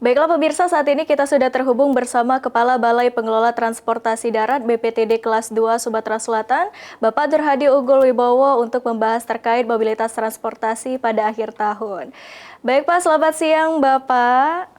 Baiklah pemirsa, saat ini kita sudah terhubung bersama Kepala Balai Pengelola Transportasi Darat BPTD Kelas 2 Sumatera Selatan, Bapak Durhadi Ugul Wibowo untuk membahas terkait mobilitas transportasi pada akhir tahun. Baik Pak, selamat siang Bapak.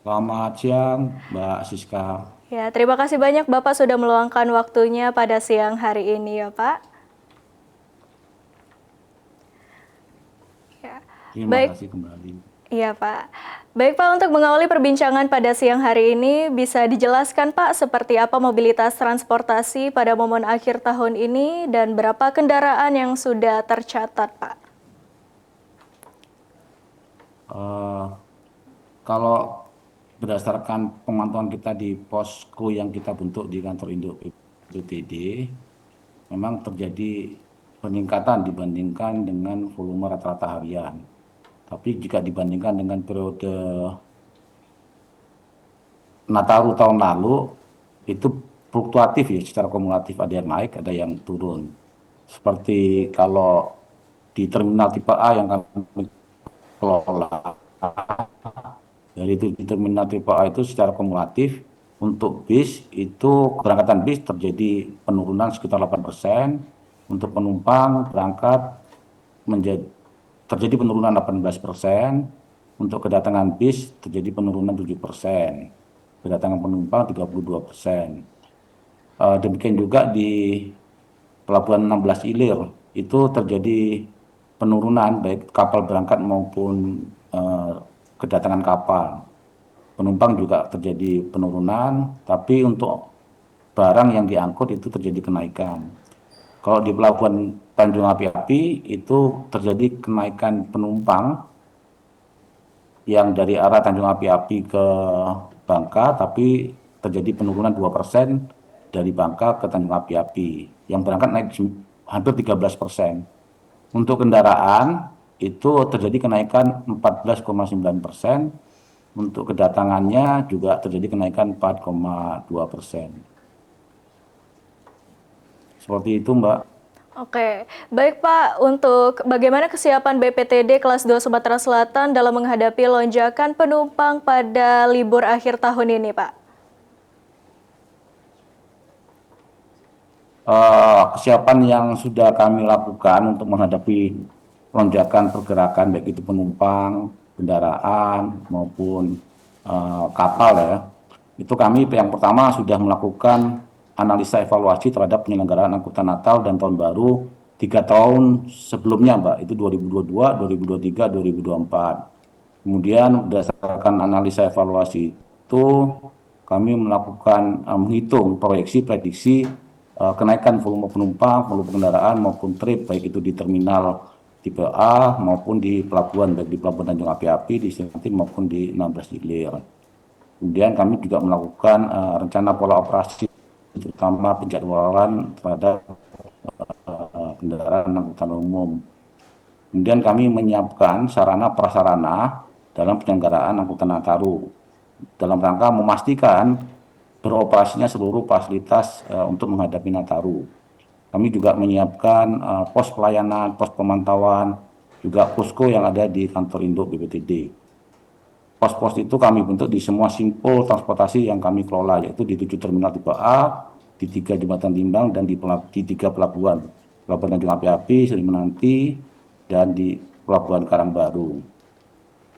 Selamat siang, Mbak Siska. Ya, terima kasih banyak Bapak sudah meluangkan waktunya pada siang hari ini ya Pak. Ya. Terima Baik, kasih kembali. iya Pak. Baik Pak, untuk mengawali perbincangan pada siang hari ini, bisa dijelaskan Pak seperti apa mobilitas transportasi pada momen akhir tahun ini dan berapa kendaraan yang sudah tercatat Pak? Eh, Kalau berdasarkan pemantauan kita di posko yang kita bentuk di kantor induk BPTD, memang terjadi peningkatan dibandingkan dengan volume rata-rata harian. Tapi jika dibandingkan dengan periode Nataru tahun lalu, itu fluktuatif ya, secara kumulatif ada yang naik, ada yang turun. Seperti kalau di terminal tipe A yang kami kelola, dari itu di terminal tipe A itu secara kumulatif untuk bis itu keberangkatan bis terjadi penurunan sekitar 8%, untuk penumpang berangkat menjadi terjadi penurunan 18%, untuk kedatangan bis terjadi penurunan 7%, kedatangan penumpang 32%. Demikian juga di Pelabuhan 16 Ilir itu terjadi penurunan baik kapal berangkat maupun eh, kedatangan kapal. Penumpang juga terjadi penurunan, tapi untuk barang yang diangkut itu terjadi kenaikan. Kalau di Pelabuhan Tanjung Api-Api itu terjadi kenaikan penumpang yang dari arah Tanjung Api-Api ke Bangka, tapi terjadi penurunan 2% dari Bangka ke Tanjung Api-Api. Yang berangkat naik hampir 13%. Untuk kendaraan itu terjadi kenaikan 14,9%. Untuk kedatangannya juga terjadi kenaikan 4,2%. Seperti itu, Mbak. Oke, baik Pak, untuk bagaimana kesiapan BPTD kelas 2 Sumatera Selatan dalam menghadapi lonjakan penumpang pada libur akhir tahun ini Pak? Kesiapan yang sudah kami lakukan untuk menghadapi lonjakan pergerakan baik itu penumpang, kendaraan maupun kapal ya. Itu kami yang pertama sudah melakukan analisa evaluasi terhadap penyelenggaraan angkutan Natal dan Tahun Baru 3 tahun sebelumnya, Mbak. Itu 2022, 2023, 2024. Kemudian berdasarkan analisa evaluasi itu kami melakukan menghitung proyeksi prediksi kenaikan volume penumpang, volume kendaraan maupun trip baik itu di terminal tipe A maupun di pelabuhan baik di Pelabuhan Tanjung Api-Api di Sinti maupun di 16 Ilir. Kemudian kami juga melakukan rencana pola operasi terutama penjadwalan terhadap kendaraan angkutan umum. Kemudian kami menyiapkan sarana prasarana dalam penyelenggaraan angkutan Nataru dalam rangka memastikan beroperasinya seluruh fasilitas untuk menghadapi Nataru. Kami juga menyiapkan pos pelayanan, pos pemantauan, juga posko yang ada di kantor induk BPTD. Pos-pos itu kami bentuk di semua simpul transportasi yang kami kelola, yaitu di 7 terminal tipe A, di 3 jembatan timbang, dan di 3 pelabuhan. Pelabuhan Tanjung Api-Api, Seri Menanti, dan di Pelabuhan Karangbaru.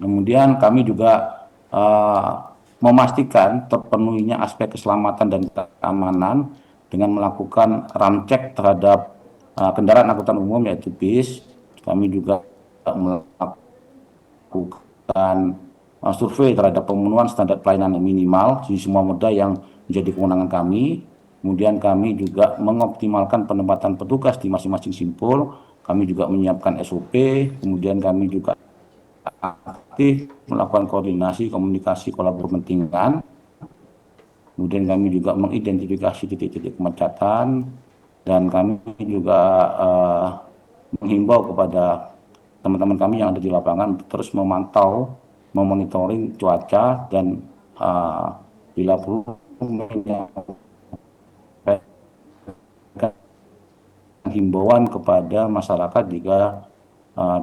Kemudian kami juga memastikan terpenuhinya aspek keselamatan dan keamanan dengan melakukan ram cek terhadap kendaraan angkutan umum yaitu bis. Kami juga melakukan survei terhadap pemenuhan standar pelayanan yang minimal di semua moda yang menjadi kewenangan kami. Kemudian kami juga mengoptimalkan penempatan petugas di masing-masing simpul. Kami juga menyiapkan SOP, kemudian kami juga aktif melakukan koordinasi, komunikasi, kolaborasi kepentingan. Kemudian kami juga mengidentifikasi titik-titik kemacetan dan kami juga menghimbau kepada teman-teman kami yang ada di lapangan untuk terus memantau, memonitoring cuaca dan bila perlu menyampaikan himbauan kepada masyarakat jika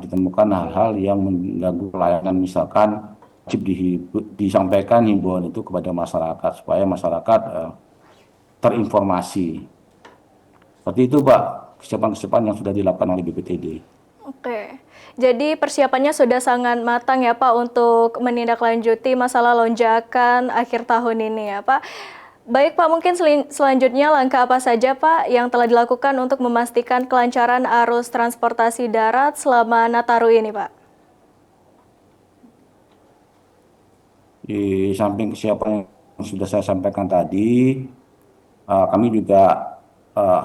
ditemukan hal-hal yang mengganggu pelayanan misalkan disampaikan himbauan itu kepada masyarakat supaya masyarakat terinformasi. Seperti itu, Pak, kesiapan-kesiapan yang sudah dilakukan oleh BPTD. Oke, jadi persiapannya sudah sangat matang ya Pak untuk menindaklanjuti masalah lonjakan akhir tahun ini ya Pak. Baik Pak, mungkin selanjutnya langkah apa saja Pak yang telah dilakukan untuk memastikan kelancaran arus transportasi darat selama Nataru ini Pak? Di samping kesiapan yang sudah saya sampaikan tadi, kami juga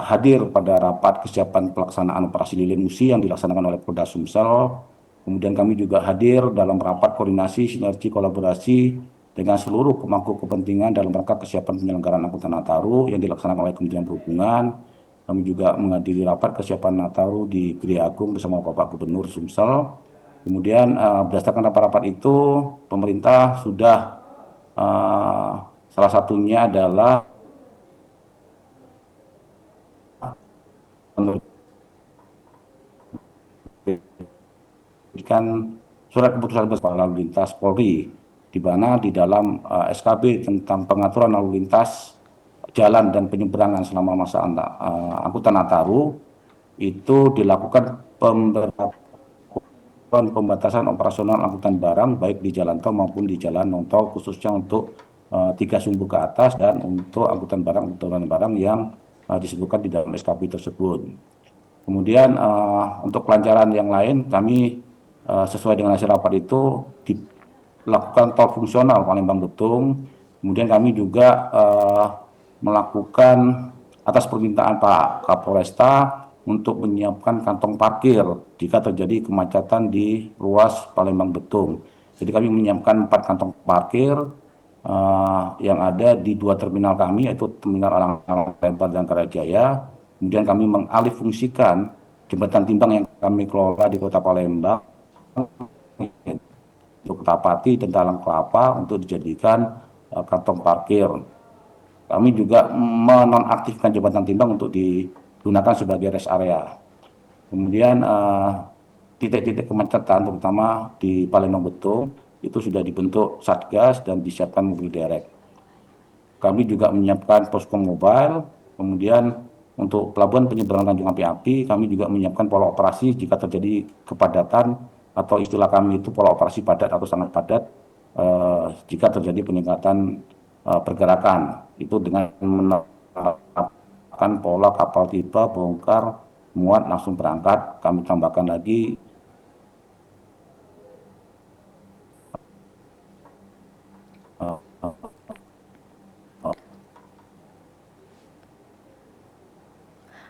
hadir pada rapat kesiapan pelaksanaan operasi lilin musi yang dilaksanakan oleh Polda Sumsel. Kemudian kami juga hadir dalam rapat koordinasi sinergi kolaborasi dengan seluruh pemangku kepentingan dalam rangka kesiapan penyelenggaraan angkutan Nataru yang dilaksanakan oleh Kementerian Perhubungan. Kami juga menghadiri rapat kesiapan Nataru di Gria Agung bersama Bapak Gubernur Sumsel. Kemudian berdasarkan rapat-rapat itu, pemerintah sudah salah satunya adalah memberikan surat keputusan bersama lalu lintas Polri, di mana di dalam SKB tentang pengaturan lalu lintas jalan dan penyeberangan selama masa angkutan Nataru itu dilakukan pembatasan operasional angkutan barang baik di jalan tol maupun di jalan non tol, khususnya untuk 3 sumbu ke atas dan untuk angkutan barang yang disebutkan di dalam SKB tersebut. Kemudian untuk kelancaran yang lain kami sesuai dengan hasil rapat itu dilakukan tol fungsional Palembang Betung. Kemudian kami juga melakukan atas permintaan Pak Kapolresta untuk menyiapkan kantong parkir jika terjadi kemacetan di ruas Palembang Betung. Jadi kami menyiapkan 4 kantong parkir yang ada di 2 terminal kami, yaitu Terminal Alang-Alang Lempar dan Karajaya. Kemudian kami mengalihfungsikan jembatan timbang yang kami kelola di Kota Palembang untuk Ketapati dan Talang Kelapa untuk dijadikan kantong parkir. Kami juga menonaktifkan jembatan timbang untuk digunakan sebagai rest area. Kemudian titik-titik kemacetan terutama di Palembang Betung itu sudah dibentuk Satgas dan disiapkan mobil derek. Kami juga menyiapkan posko mobile, kemudian untuk pelabuhan penyeberangan Tanjung Api-Api kami juga menyiapkan pola operasi jika terjadi kepadatan atau istilah kami itu pola operasi padat atau sangat padat jika terjadi peningkatan pergerakan itu dengan menerapkan pola kapal tiba, bongkar, muat, langsung berangkat. Kami tambahkan lagi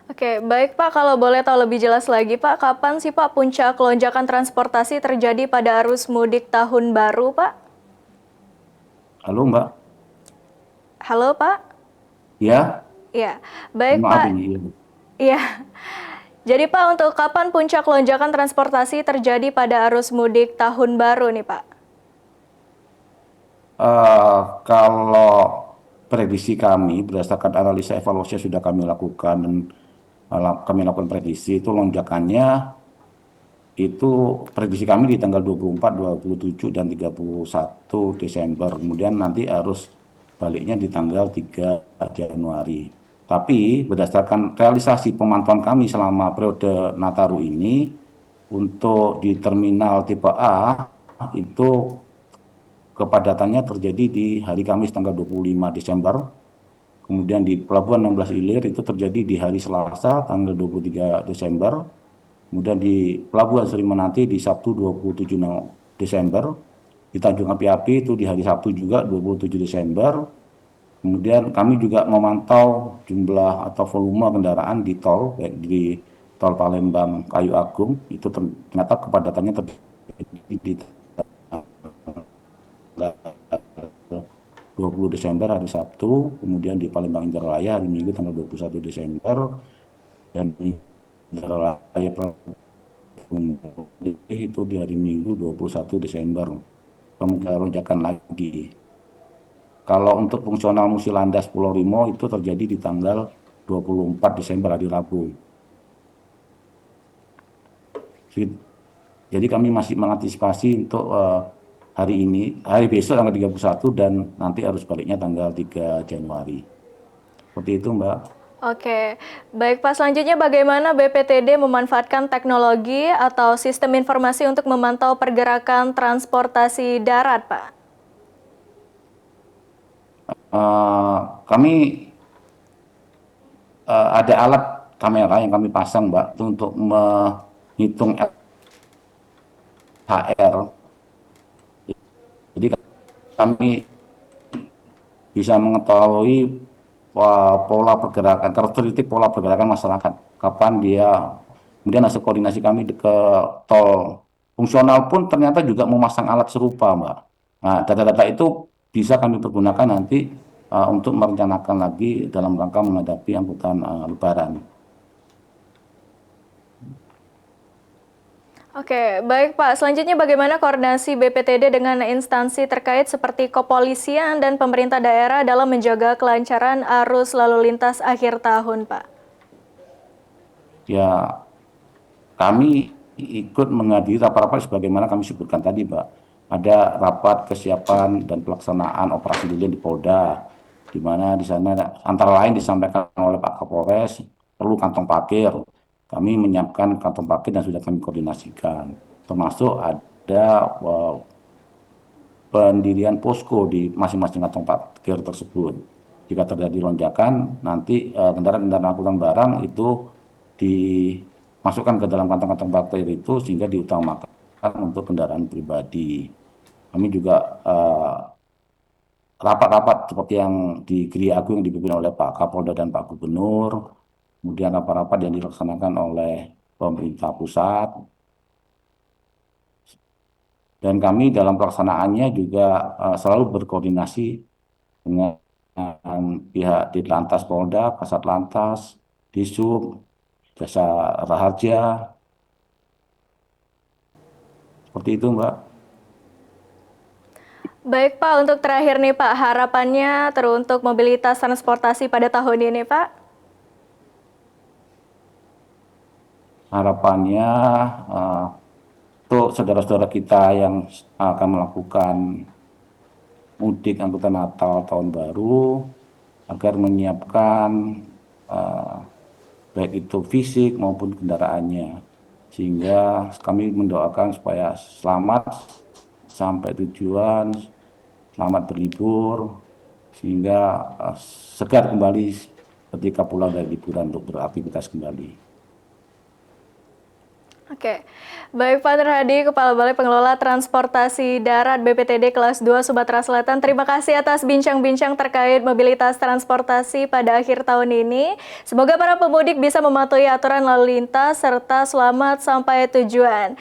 Oke, baik Pak, kalau boleh tahu lebih jelas lagi Pak, kapan sih Pak puncak lonjakan transportasi terjadi pada arus mudik tahun baru Pak? Halo Mbak. Halo Pak? Ya, Iya, baik maaf Pak. ini. Iya. Jadi Pak, untuk kapan puncak lonjakan transportasi terjadi pada arus mudik tahun baru nih Pak? Kalau prediksi kami berdasarkan analisa evaluasi yang sudah kami lakukan dan kami lakukan prediksi itu lonjakannya itu prediksi kami di tanggal 24, 27 dan 31 Desember. Kemudian nanti arus baliknya di tanggal 3 Januari. Tapi berdasarkan realisasi pemantauan kami selama periode Nataru ini untuk di terminal tipe A itu kepadatannya terjadi di hari Kamis tanggal 25 Desember. Kemudian di Pelabuhan 16 Ilir itu terjadi di hari Selasa tanggal 23 Desember. Kemudian di Pelabuhan Seri Menanti di Sabtu 27 Desember. Di Tanjung Api-Api itu di hari Sabtu juga 27 Desember. Kemudian kami juga memantau jumlah atau volume kendaraan di tol, baik di tol Palembang Kayu Agung, itu ternyata kepadatannya terjadi di 20 Desember hari Sabtu, kemudian di Palembang Indralaya hari Minggu tanggal 21 Desember, dan di Indralaya itu di hari Minggu 21 Desember. Kemudian lonjakan lagi. Kalau untuk fungsional Musi Landas Pulau Rimo itu terjadi di tanggal 24 Desember hari Rabu. Jadi kami masih mengantisipasi untuk hari besok tanggal 31 dan nanti arus baliknya tanggal 3 Januari. Seperti itu, Mbak. Oke, baik Pak. Selanjutnya bagaimana BPTD memanfaatkan teknologi atau sistem informasi untuk memantau pergerakan transportasi darat, Pak? Kami ada alat kamera yang kami pasang, Mbak, itu untuk menghitung HR. Jadi kami bisa mengetahui pola pergerakan, karakteristik pola pergerakan masyarakat. Kapan dia, kemudian hasil koordinasi kami ke tol fungsional pun ternyata juga memasang alat serupa, Mbak. Nah, data-data itu bisa kami pergunakan nanti untuk merencanakan lagi dalam rangka menghadapi angkutan Lebaran. Oke, baik Pak. Selanjutnya bagaimana koordinasi BPTD dengan instansi terkait seperti kepolisian dan pemerintah daerah dalam menjaga kelancaran arus lalu lintas akhir tahun, Pak? Ya, kami ikut menghadiri rapat-rapat sebagaimana kami sebutkan tadi, Mbak. Ada rapat kesiapan dan pelaksanaan operasi lilin di Polda, di mana di sana antara lain disampaikan oleh Pak Kapolres perlu kantong parkir. Kami menyiapkan kantong parkir dan sudah kami koordinasikan. Termasuk ada pendirian posko di masing-masing kantong parkir tersebut. Jika terjadi lonjakan, nanti kendaraan-kendaraan angkutan barang itu dimasukkan ke dalam kantong-kantong parkir itu sehingga diutamakan untuk kendaraan pribadi. Kami juga rapat-rapat seperti yang di Gria Agung yang dipimpin oleh Pak Kapolda dan Pak Gubernur, kemudian rapat-rapat yang dilaksanakan oleh pemerintah pusat, dan kami dalam pelaksanaannya juga selalu berkoordinasi dengan pihak Ditlantas Polda, Kasat Lantas, Disub, Jasa Raharja, seperti itu, Mbak. Baik Pak, untuk terakhir nih Pak, harapannya teruntuk mobilitas transportasi pada tahun ini, Pak? Harapannya untuk saudara-saudara kita yang akan melakukan mudik angkutan Natal Tahun Baru agar menyiapkan baik itu fisik maupun kendaraannya, sehingga kami mendoakan supaya selamat sampai tujuan, selamat berlibur, sehingga segar kembali ketika pulang dari liburan untuk beraktivitas kembali. Oke, baik Pak Nurhadi, Kepala Balai Pengelola Transportasi Darat BPTD Kelas 2 Sumatera Selatan. Terima kasih atas bincang-bincang terkait mobilitas transportasi pada akhir tahun ini. Semoga para pemudik bisa mematuhi aturan lalu lintas serta selamat sampai tujuan.